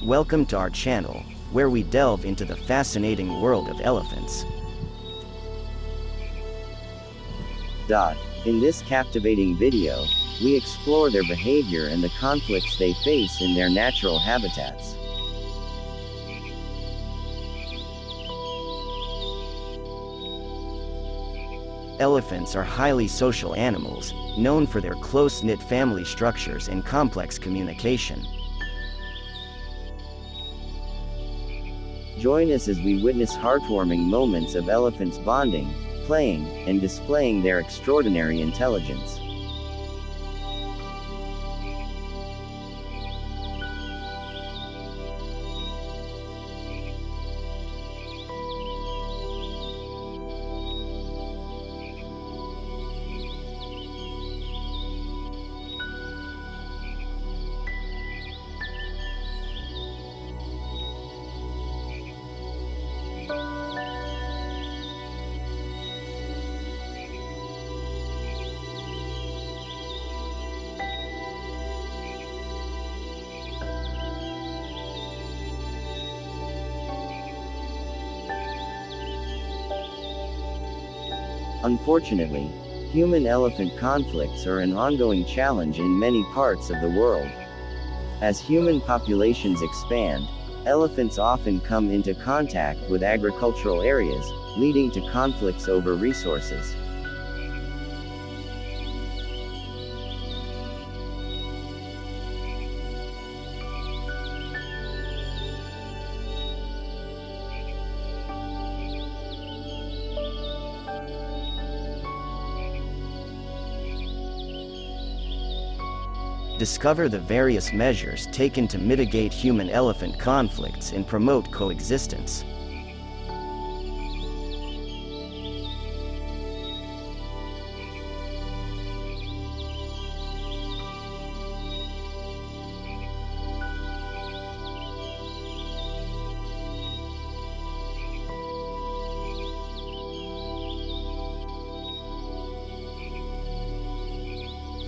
Welcome to our channel, where we delve into the fascinating world of elephants. In this captivating video, we explore their behavior and the conflicts they face in their natural habitats. Elephants are highly social animals, known for their close-knit family structures and complex communication. Join us as we witness heartwarming moments of elephants bonding, playing, and displaying their extraordinary intelligence. Unfortunately, human-elephant conflicts are an ongoing challenge in many parts of the world. As human populations expand, elephants often come into contact with agricultural areas, leading to conflicts over resources. Discover the various measures taken to mitigate human-elephant conflicts and promote coexistence.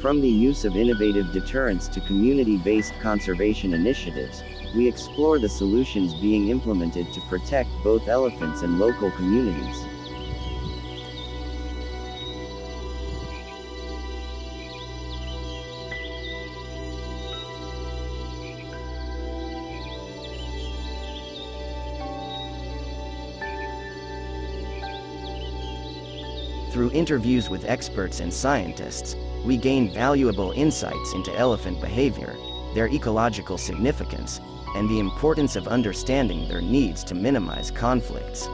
From the use of innovative deterrents to community-based conservation initiatives, we explore the solutions being implemented to protect both elephants and local communities. Through interviews with experts and scientists, we gain valuable insights into elephant behavior, their ecological significance, and the importance of understanding their needs to minimize conflicts.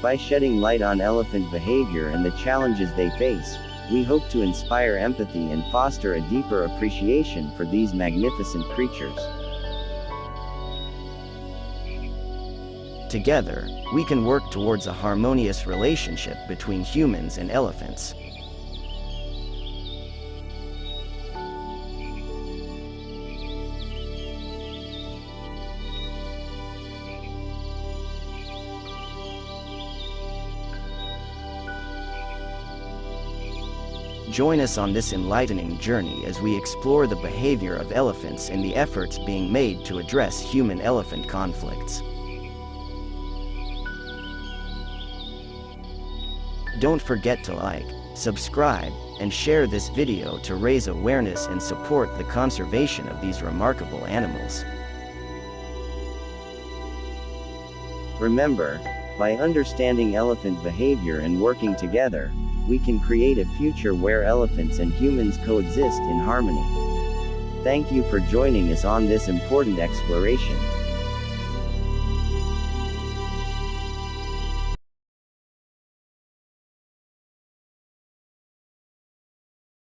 By shedding light on elephant behavior and the challenges they face, we hope to inspire empathy and foster a deeper appreciation for these magnificent creatures. Together, we can work towards a harmonious relationship between humans and elephants. Join us on this enlightening journey as we explore the behavior of elephants and the efforts being made to address human-elephant conflicts. Don't forget to like, subscribe, and share this video to raise awareness and support the conservation of these remarkable animals. Remember, by understanding elephant behavior and working together, we can create a future where elephants and humans coexist in harmony. Thank you for joining us on this important exploration.